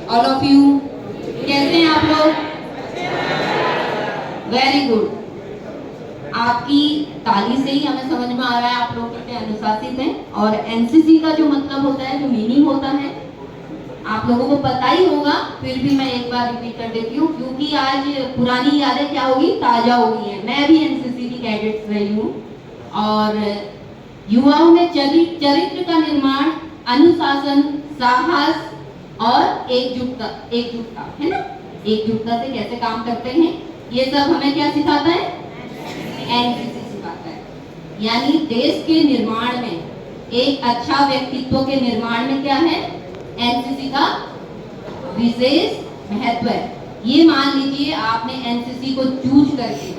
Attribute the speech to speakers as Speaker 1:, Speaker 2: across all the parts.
Speaker 1: All of you. कैसे हैं आप लोग? Very good. आपकी ताली से ही हमें समझ में आ रहा है आप लोग कितने अनुशासित हैं। और एनसीसी का जो मतलब होता है, जो मीनिंग होता है, आप लोगों को पता ही होगा, फिर भी मैं एक बार रिपीट कर देती हूँ क्योंकि आज पुरानी यादें क्या होगी, ताजा हो गई हैं। मैं भी एनसीसी की कैडेट रही हूँ और युवाओं में चरित्र का निर्माण, अनुशासन, साहस और एकजुटता है ना। एकजुटता से कैसे काम करते हैं, ये सब हमें क्या सिखाता है? एनसीसी सिखाता है। यानी देश के निर्माण में, एक अच्छा व्यक्तित्व के निर्माण में क्या है, एनसीसी का विशेष महत्व है। ये मान लीजिए आपने एनसीसी को चूज करके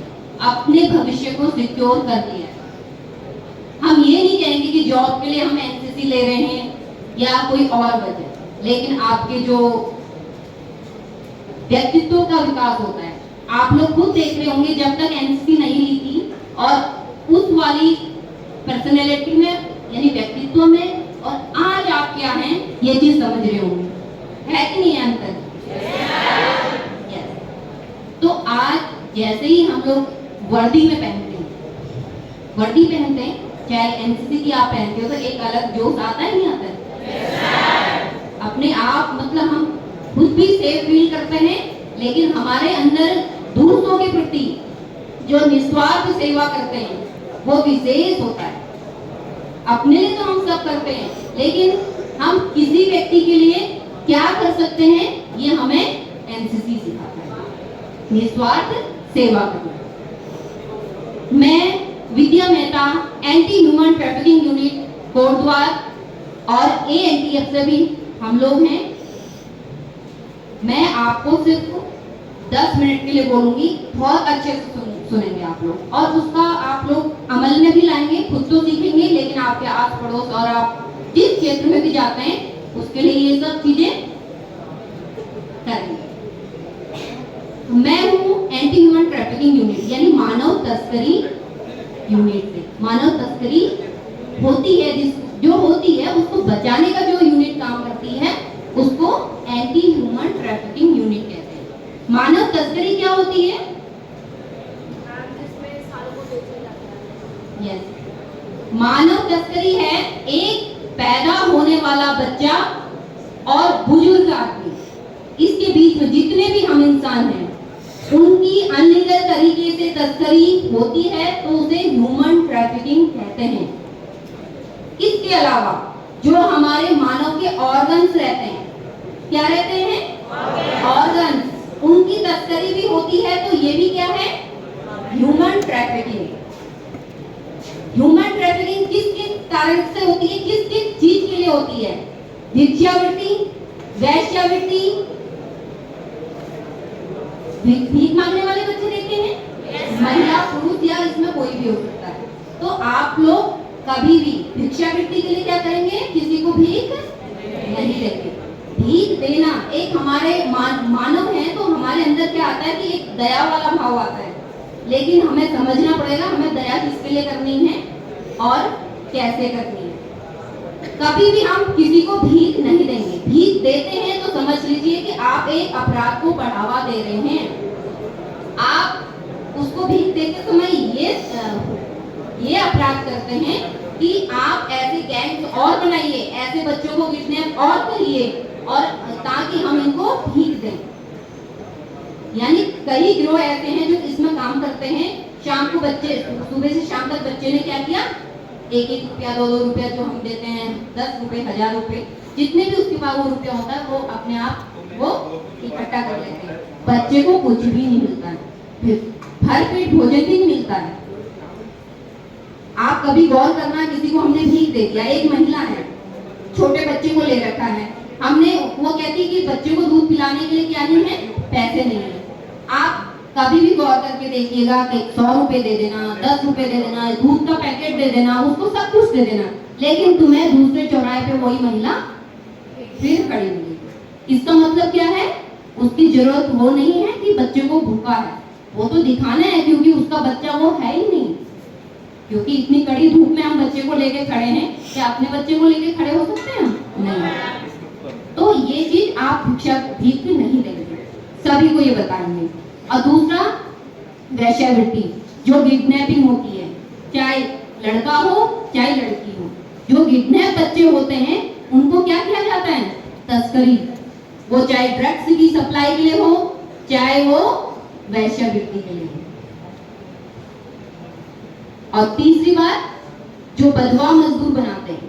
Speaker 1: अपने भविष्य को सिक्योर कर लिया। हम ये नहीं कहेंगे कि जॉब के लिए हम एनसीसी ले रहे हैं या कोई और वजह, लेकिन आपके जो व्यक्तित्व का विकास होता है, आप लोग खुद देख रहे होंगे जब तक एनसीसी नहीं ली थी और उस वाली पर्सनैलिटी में यानी व्यक्तित्व में और आज आप क्या हैं ये चीज समझ रहे होंगे, है कि नहीं अंतर? yes. तो आज जैसे ही हम लोग वर्दी में पहनते हैं, चाहे एनसीसी की आप पहनते हो तो एक अलग जोश आता है, नहीं आता है? अपने आप मतलब हम खुद भी सेफ फील करते हैं, लेकिन हमारे अंदर दूसरों के प्रति जो निस्वार्थ सेवा करते हैं वो विशेष होता है। अपने लिए तो हम सब करते हैं, लेकिन हम किसी व्यक्ति के लिए क्या कर सकते हैं ये हमें एनसीसी सिखाता है, निस्वार्थ सेवा करना। मैं Vidya Mehta, anti human trafficking unit Kotdwar और एएनटीएफ से भी हम लोग हैं। मैं आपको सिर्फ 10 मिनट के लिए बोलूंगी, बहुत अच्छे से सुनेंगे आप लोग और उसका आप लोग अमल में भी लाएंगे, खुद तो सीखेंगे, लेकिन आपके आस पड़ोस और आप जिस क्षेत्र में भी जाते हैं उसके लिए ये सब चीजें करेंगे। मैं हूँ एंटी ह्यूमन ट्रैफिकिंग यूनिट यानी मानव तस्करी यूनिट से। मानव तस्करी होती है जो होती है उसको बचाने का जो यूनिट काम करती है उसको एंटी ह्यूमन ट्रैफिकिंग यूनिट कहते हैं। मानव तस्करी क्या होती है? यस, मानव तस्करी है एक पैदा होने वाला बच्चा और बुजुर्ग आदमी, इसके बीच में जितने भी हम इंसान हैं उनकी अनलीगल तरीके से तस्करी होती है तो उसे ह्यूमन ट्रैफिकिंग कहते हैं। इसके अलावा जो हमारे मानव के ऑर्गन्स रहते हैं, क्या रहते हैं? ऑर्गन्स, उनकी तस्करी भी होती है तो ये भी क्या है? Human trafficking. ह्यूमन ट्रैफिकिंग किस किस कारण से होती है, किस किस चीज के लिए होती है? भिक्षावृत्ति, वैश्यावृत्ति, भीख मांगने वाले बच्चे देते हैं, महिला पुरुष या इसमें कोई भी हो सकता है। तो आप लोग कभी भी भिक्षावृत्ति के लिए क्या करेंगे? किसी को भीख नहीं देंगे। भीख देना एक हमारे मानव है तो हमारे अंदर क्या आता है कि एक दया वाला भाव आता है, लेकिन हमें समझना पड़ेगा हमें दया किसके लिए करनी है और कैसे करनी है। कभी भी हम किसी को भीख नहीं देंगे। भीख देते हैं तो समझ लीजिए कि आप एक अपराध को बढ़ावा दे रहे हैं। आप उसको भीख देते समय ये अपराध करते हैं कि आप ऐसे गैंग्स और बनाइए, ऐसे बच्चों को किडनैप और करिए और ताकि हम इनको भीख दें। यानी कई गिरोह ऐसे हैं जो इसमें काम करते हैं। शाम को बच्चे, सुबह से शाम तक बच्चे ने क्या किया, 1-1 रुपया 2-2 रुपया जो हम देते हैं, 10 रुपए 1000 रुपए, जितने भी उसके पास वो रुपया होता है वो अपने आप वो इकट्ठा कर लेते हैं। बच्चे को कुछ भी नहीं मिलता है, फिर भर पेट भोजन भी नहीं मिलता है। आप कभी गौर करना, किसी को हमने भीख दे दिया, एक महिला है, छोटे बच्चे को ले रखा है, हमने वो कहती कि बच्चे को दूध पिलाने के लिए क्या नहीं है, पैसे नहीं है। आप कभी भी गौर करके देखिएगा कि 100 रुपए दे देना, 10 रुपए दे देना, दूध का पैकेट दे देना, उसको सब कुछ दे देना, लेकिन तुम्हें दूसरे चौराहे पे वही महिला फिर खड़ी मिलेगी। इसका मतलब क्या है? उसकी जरूरत वो नहीं है कि बच्चे को भूखा है, वो तो दिखाना है क्योंकि उसका बच्चा वो है ही नहीं। क्योंकि इतनी कड़ी धूप में हम बच्चे को लेके खड़े हैं, क्या अपने बच्चे को लेके खड़े हो सकते हैं? नहीं। तो ये चीज आप भिक्षा भीख नहीं देंगे, सभी को ये बताएंगे। और दूसरा वेश्यावृत्ति, जो किडनैपिंग होती है, चाहे लड़का हो चाहे लड़की हो, जो किडनैप बच्चे होते हैं उनको क्या किया जाता है, तस्करी, वो चाहे ड्रग्स की सप्लाई के लिए हो चाहे वो वेश्यावृत्ति के लिए हो। और तीसरी बात, जो बंधुआ मजदूर बनाते हैं,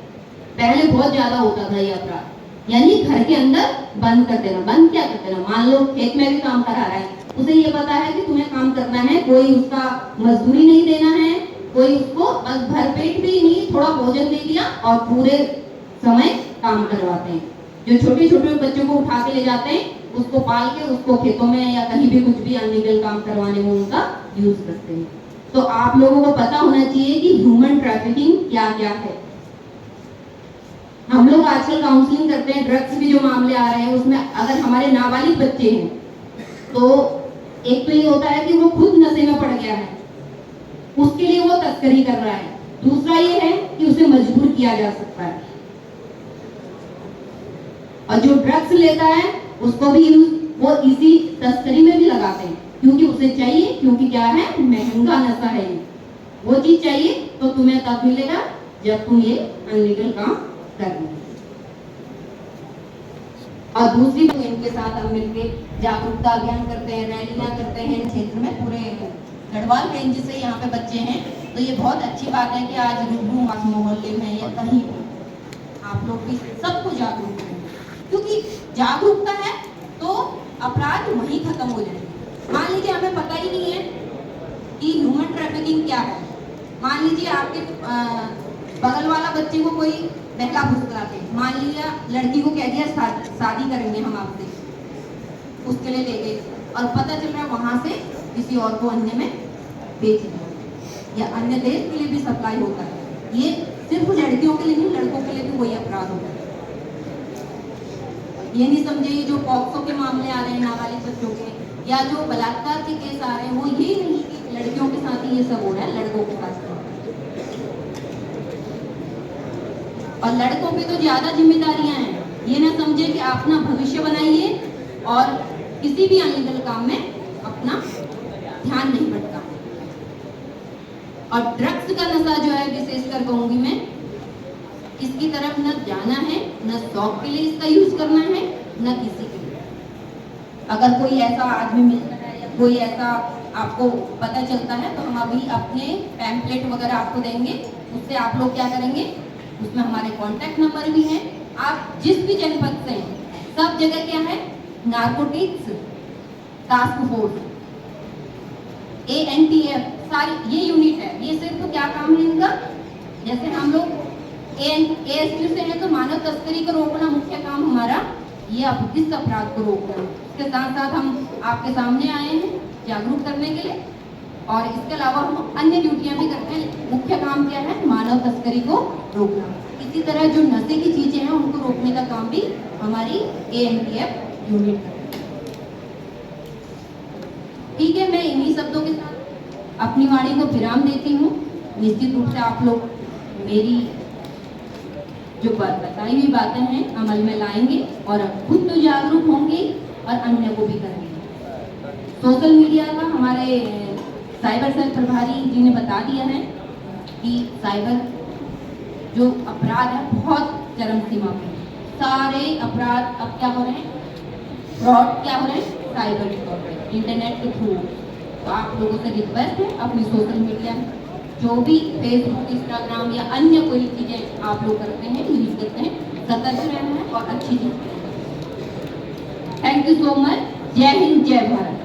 Speaker 1: पहले बहुत ज्यादा होता था ये अपराध, यानी घर के अंदर बंद कर देना। बंद क्या कर देना, मान लो खेत में भी काम करा रहा है, उसे ये पता है कि तुम्हें काम करना है, कोई उसका मजदूरी नहीं देना है, कोई उसको बस भरपेट भी नहीं, थोड़ा भोजन दे दिया और पूरे समय काम करवाते हैं। जो छोटे छोटे बच्चों को उठा के ले जाते हैं, उसको पाल के उसको खेतों में या कहीं भी कुछ भी अनलीगल काम करवाने में उनका यूज करते हैं। तो आप लोगों को पता होना चाहिए कि ह्यूमन ट्रैफिकिंग क्या क्या है। हम लोग आजकल काउंसलिंग करते हैं, ड्रग्स के जो मामले आ रहे हैं उसमें अगर हमारे नाबालिग बच्चे हैं तो एक तो ये होता है कि वो खुद नशे में पड़ गया है, उसके लिए वो तस्करी कर रहा है। दूसरा ये है कि उसे मजबूर किया जा सकता है, और जो ड्रग्स लेता है उसको भी वो इसी तस्करी में भी लगाते हैं, क्योंकि उसे चाहिए, क्योंकि क्या है, महंगा नशा है ये, वो चीज चाहिए तो तुम्हें तब मिलेगा जब तुम ये अनलीगल काम कर रहे हो। और दूसरी तो इनके साथ हम मिलकर जागरूकता अभियान करते हैं, रैलियां करते हैं क्षेत्र में, पूरे गढ़वाल रेंज से यहाँ पे बच्चे हैं। तो ये बहुत अच्छी बात है कि आज रूबरू मोहल्ले में या कहीं आप लोग भी सबको जागरूक करें, क्योंकि जागरूकता है तो अपराध वहीं खत्म हो जाएंगे। मान लीजिए हमें पता ही नहीं है कि ह्यूमन ट्रैफिकिंग क्या है, मान लीजिए आपके बगल वाला बच्चे को कोई बहला फुसलाते, मान लिया लड़की को कह दिया शादी करेंगे हम आपसे, उसके लिए ले गए और पता चल रहा है वहां से किसी और को अन्य में बेच दिया, या अन्य देश के लिए भी सप्लाई होता है। ये सिर्फ लड़कियों के लिए नहीं, लड़कों के लिए भी वही अपराध होता है। ये नहीं समझे जो पॉक्सो के मामले आ रहे हैं नाबालिग बच्चों के, या जो बलात्कार के केस आ रहे हैं, वो ये नहीं कि लड़कियों के साथ ही ये सब हो रहा है, लड़कों के साथ। और लड़कों पे तो ज्यादा जिम्मेदारियां हैं, ये ना समझे कि अपना भविष्य बनाइए और किसी भी अनलीगल काम में अपना ध्यान नहीं भटका। और ड्रग्स का नशा जो है, विशेषकर कहूंगी मैं, इसकी तरफ न जाना है, न शौक के लिए इसका यूज करना है, न किसी के लिए। अगर कोई ऐसा आदमी मिलता है या कोई ऐसा आपको पता चलता है तो हम अभी अपने पैम्पलेट वगैरह आपको देंगे, उससे आप लोग क्या करेंगे, उसमें हमारे कॉन्टैक्ट नंबर भी हैं। आप जिस भी जनपद से हैं, सब जगह क्या है, नार्कोटिक्स टास्क फोर्स, ANTF, सारी ये यूनिट है। ये सिर्फ क्या काम है इनका, जैसे हम लोग ASQ से है तो मानव तस्करी को रोकना मुख्य काम हमारा, ये अब इस अपराध को रोकना है। इसके साथ साथ हम आपके सामने आए हैं जागरूक करने के लिए, और इसके अलावा हम अन्य ड्यूटियां भी करते हैं। मुख्य काम क्या है, मानव तस्करी को रोकना। इसी तरह जो नशे की चीजें हैं उनको रोकने का काम भी हमारी ANTF यूनिट करती है। ठीक है, मैं इन्हीं शब्दों के साथ अपनी वाणी को विराम देती हूँ। निश्चित रूप से आप लोग मेरी जो बताई हुई बातें हैं अमल में लाएंगे और खुद तो जागरूक होंगे और अन्य को भी करेंगे। सोशल मीडिया का हमारे साइबर सेल प्रभारी जी ने बता दिया है कि साइबर जो अपराध है बहुत चरम सीमा पे, सारे अपराध अब क्या हो रहे हैं, फ्रॉड क्या हो रहे हैं, साइबर फ्रॉड, इंटरनेट के थ्रू। तो आप लोगों से रिक्वेस्ट है, अपनी सोशल मीडिया जो भी फेसबुक, इंस्टाग्राम या अन्य कोई चीजें आप लोग करते हैं, यूज करते हैं, सतर्क रहना है और अच्छी चीज। Thank you so much. जय हिंद, जय भारत।